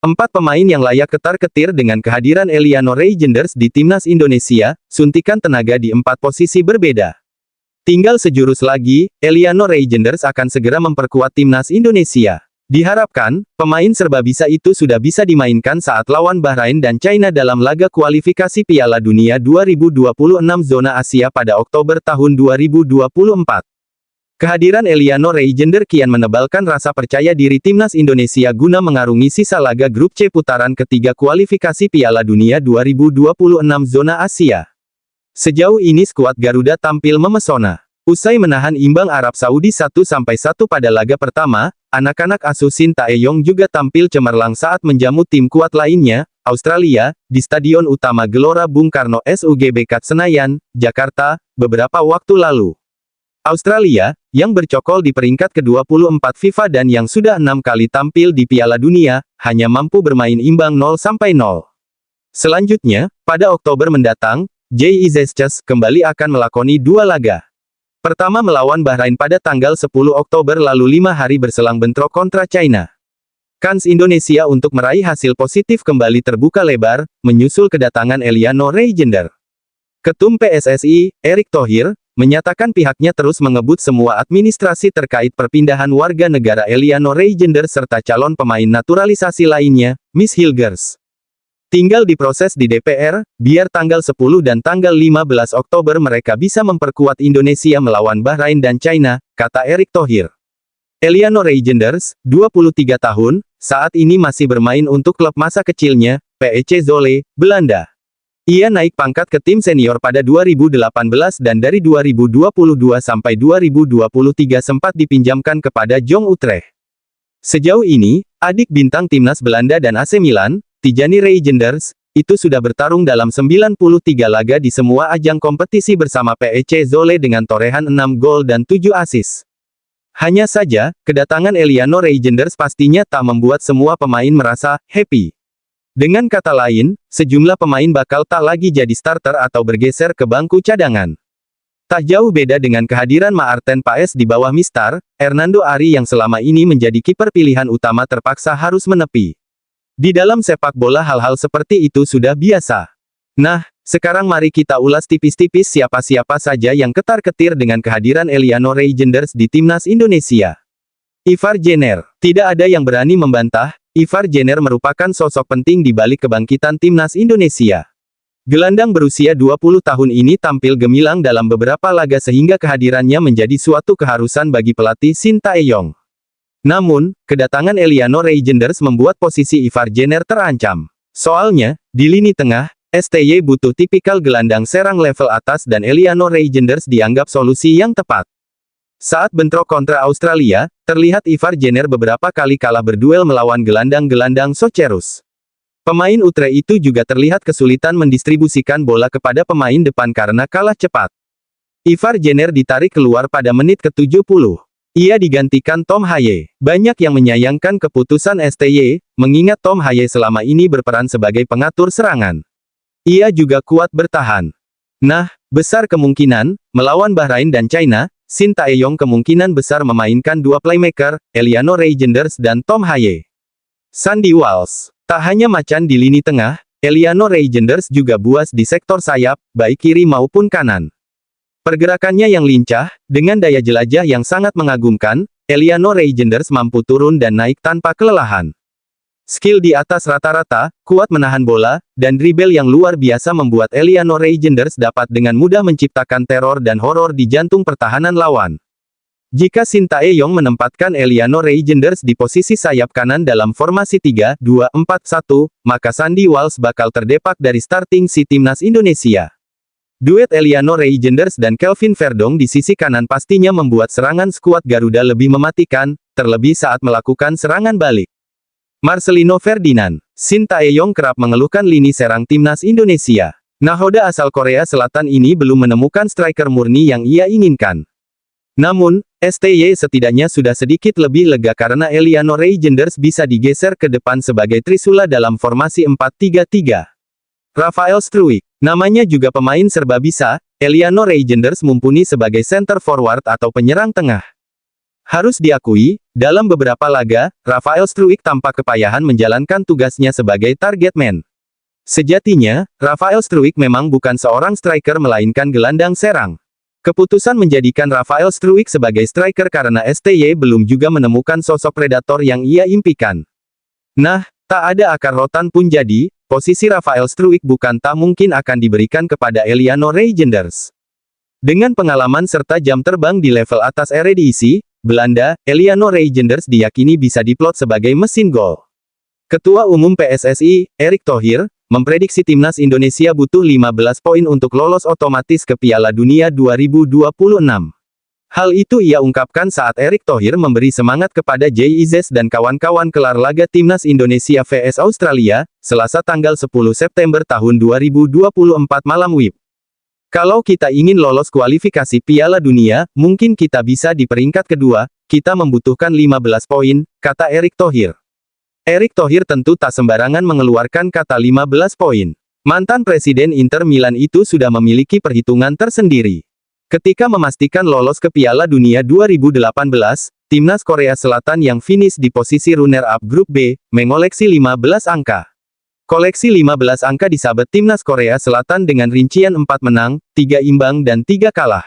4 pemain yang layak ketar-ketir dengan kehadiran Eliano Reijenders di timnas Indonesia, suntikan tenaga di 4 posisi berbeda. Tinggal sejurus lagi, Eliano Reijenders akan segera memperkuat timnas Indonesia. Diharapkan, pemain serba bisa itu sudah bisa dimainkan saat lawan Bahrain dan China dalam laga kualifikasi Piala Dunia 2026 zona Asia pada Oktober tahun 2024. Kehadiran Eliano Reijenders kian menebalkan rasa percaya diri timnas Indonesia guna mengarungi sisa laga grup C putaran ketiga kualifikasi Piala Dunia 2026 zona Asia. Sejauh ini skuad Garuda tampil memesona. Usai menahan imbang Arab Saudi 1-1 pada laga pertama, anak-anak asuh Shin Tae-yong juga tampil cemerlang saat menjamu tim kuat lainnya, Australia, di Stadion Utama Gelora Bung Karno SUGBK Senayan, Jakarta, beberapa waktu lalu. Australia, yang bercokol di peringkat ke-24 FIFA dan yang sudah 6 kali tampil di Piala Dunia, hanya mampu bermain imbang 0-0. Selanjutnya, pada Oktober mendatang, JIZS kembali akan melakoni 2 laga. Pertama melawan Bahrain pada tanggal 10 Oktober lalu 5 hari berselang bentrok kontra China. Kans Indonesia untuk meraih hasil positif kembali terbuka lebar, menyusul kedatangan Eliano Reijenders. Ketum PSSI, Erick Thohir, menyatakan pihaknya terus mengebut semua administrasi terkait perpindahan warga negara Eliano Reijenders serta calon pemain naturalisasi lainnya, Miss Hilgers. Tinggal diproses di DPR, biar tanggal 10 dan tanggal 15 Oktober mereka bisa memperkuat Indonesia melawan Bahrain dan China, kata Erick Thohir. Eliano Reijenders, 23 tahun, saat ini masih bermain untuk klub masa kecilnya, PEC Zwolle, Belanda. Ia naik pangkat ke tim senior pada 2018 dan dari 2022 sampai 2023 sempat dipinjamkan kepada Jong Utrecht. Sejauh ini, adik bintang timnas Belanda dan AC Milan, Tijani Reijenders, itu sudah bertarung dalam 93 laga di semua ajang kompetisi bersama PEC Zwolle dengan torehan 6 gol dan 7 assist. Hanya saja, kedatangan Eliano Reijenders pastinya tak membuat semua pemain merasa happy. Dengan kata lain, sejumlah pemain bakal tak lagi jadi starter atau bergeser ke bangku cadangan. Tak jauh beda dengan kehadiran Maarten Paes di bawah Mistar, Hernando Ari yang selama ini menjadi kiper pilihan utama terpaksa harus menepi. Di dalam sepak bola hal-hal seperti itu sudah biasa. Nah, sekarang mari kita ulas tipis-tipis siapa-siapa saja yang ketar-ketir dengan kehadiran Eliano Reijenders di timnas Indonesia. Ivar Jenner. Tidak ada yang berani membantah, Ivar Jenner merupakan sosok penting di balik kebangkitan timnas Indonesia. Gelandang berusia 20 tahun ini tampil gemilang dalam beberapa laga sehingga kehadirannya menjadi suatu keharusan bagi pelatih Shin Tae-yong. Namun, kedatangan Eliano Reijenders membuat posisi Ivar Jenner terancam. Soalnya, di lini tengah, STY butuh tipikal gelandang serang level atas dan Eliano Reijenders dianggap solusi yang tepat. Saat bentrok kontra Australia, terlihat Ivar Jenner beberapa kali kalah berduel melawan gelandang-gelandang Socherus. Pemain Utrecht itu juga terlihat kesulitan mendistribusikan bola kepada pemain depan karena kalah cepat. Ivar Jenner ditarik keluar pada menit ke-70. Ia digantikan Tom Haye. Banyak yang menyayangkan keputusan STY, mengingat Tom Haye selama ini berperan sebagai pengatur serangan. Ia juga kuat bertahan. Nah, besar kemungkinan, melawan Bahrain dan China, Shin Tae-yong kemungkinan besar memainkan 2 playmaker, Eliano Reijenders dan Tom Haye. Sandy Walsh. Tak hanya macan di lini tengah, Eliano Reijenders juga buas di sektor sayap, baik kiri maupun kanan. Pergerakannya yang lincah, dengan daya jelajah yang sangat mengagumkan, Eliano Reijenders mampu turun dan naik tanpa kelelahan. Skill di atas rata-rata, kuat menahan bola, dan dribble yang luar biasa membuat Eliano Reijenders dapat dengan mudah menciptakan teror dan horor di jantung pertahanan lawan. Jika Shin Tae-yong menempatkan Eliano Reijenders di posisi sayap kanan dalam formasi 3-2-4-1, maka Sandy Walsh bakal terdepak dari starting si timnas Indonesia. Duet Eliano Reijenders dan Kelvin Verdong di sisi kanan pastinya membuat serangan skuad Garuda lebih mematikan, terlebih saat melakukan serangan balik. Marcelino Ferdinand. Shin Tae-yong kerap mengeluhkan lini serang timnas Indonesia. Nahoda asal Korea Selatan ini belum menemukan striker murni yang ia inginkan. Namun, STY setidaknya sudah sedikit lebih lega karena Eliano Reijenders bisa digeser ke depan sebagai trisula dalam formasi 4-3-3. Rafael Struijk. Namanya juga pemain serba bisa, Eliano Reijenders mumpuni sebagai center forward atau penyerang tengah. Harus diakui, dalam beberapa laga, Rafael Struijk tampak kepayahan menjalankan tugasnya sebagai target man. Sejatinya, Rafael Struijk memang bukan seorang striker melainkan gelandang serang. Keputusan menjadikan Rafael Struijk sebagai striker karena STY belum juga menemukan sosok predator yang ia impikan. Nah, tak ada akar rotan pun jadi, posisi Rafael Struijk bukan tak mungkin akan diberikan kepada Eliano Reijnders. Dengan pengalaman serta jam terbang di level atas Eredivisie Belanda, Eliano Reijnders diyakini bisa diplot sebagai mesin gol. Ketua Umum PSSI, Erick Thohir, memprediksi timnas Indonesia butuh 15 poin untuk lolos otomatis ke Piala Dunia 2026. Hal itu ia ungkapkan saat Erick Thohir memberi semangat kepada JIZ dan kawan-kawan kelar laga timnas Indonesia vs Australia, Selasa tanggal 10 September tahun 2024 malam WIB. Kalau kita ingin lolos kualifikasi Piala Dunia, mungkin kita bisa di peringkat kedua, kita membutuhkan 15 poin, kata Erick Thohir. Erick Thohir tentu tak sembarangan mengeluarkan kata 15 poin. Mantan Presiden Inter Milan itu sudah memiliki perhitungan tersendiri. Ketika memastikan lolos ke Piala Dunia 2018, timnas Korea Selatan yang finish di posisi runner-up grup B, mengoleksi 15 angka. Koleksi 15 angka disabet timnas Korea Selatan dengan rincian 4 menang, 3 imbang dan 3 kalah.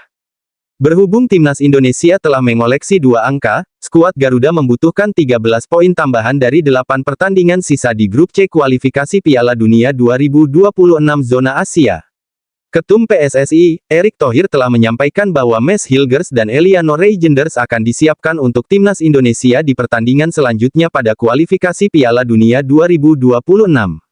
Berhubung timnas Indonesia telah mengoleksi 2 angka, skuad Garuda membutuhkan 13 poin tambahan dari 8 pertandingan sisa di grup C kualifikasi Piala Dunia 2026 zona Asia. Ketum PSSI, Erick Thohir telah menyampaikan bahwa Mads Hilgers dan Eliano Reijnders akan disiapkan untuk timnas Indonesia di pertandingan selanjutnya pada kualifikasi Piala Dunia 2026.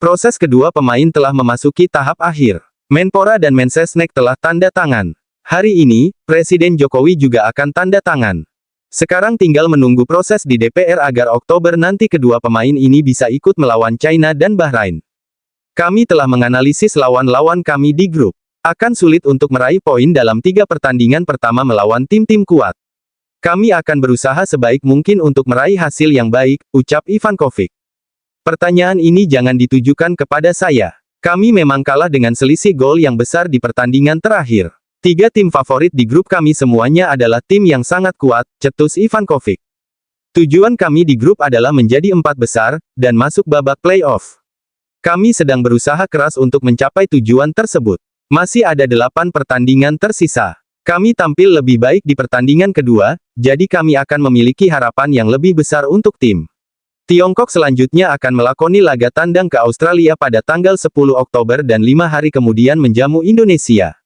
Proses kedua pemain telah memasuki tahap akhir. Menpora dan Mensesnek telah tanda tangan. Hari ini, Presiden Jokowi juga akan tanda tangan. Sekarang tinggal menunggu proses di DPR agar Oktober nanti kedua pemain ini bisa ikut melawan China dan Bahrain. Kami telah menganalisis lawan-lawan kami di grup. Akan sulit untuk meraih poin dalam 3 pertandingan pertama melawan tim-tim kuat. Kami akan berusaha sebaik mungkin untuk meraih hasil yang baik, ucap Ivankovic. Pertanyaan ini jangan ditujukan kepada saya. Kami memang kalah dengan selisih gol yang besar di pertandingan terakhir. 3 tim favorit di grup kami semuanya adalah tim yang sangat kuat, cetus Ivankovic. Tujuan kami di grup adalah menjadi 4 besar, dan masuk babak playoff. Kami sedang berusaha keras untuk mencapai tujuan tersebut. Masih ada 8 pertandingan tersisa. Kami tampil lebih baik di pertandingan kedua, jadi kami akan memiliki harapan yang lebih besar untuk tim. Tiongkok selanjutnya akan melakoni laga tandang ke Australia pada tanggal 10 Oktober dan 5 hari kemudian menjamu Indonesia.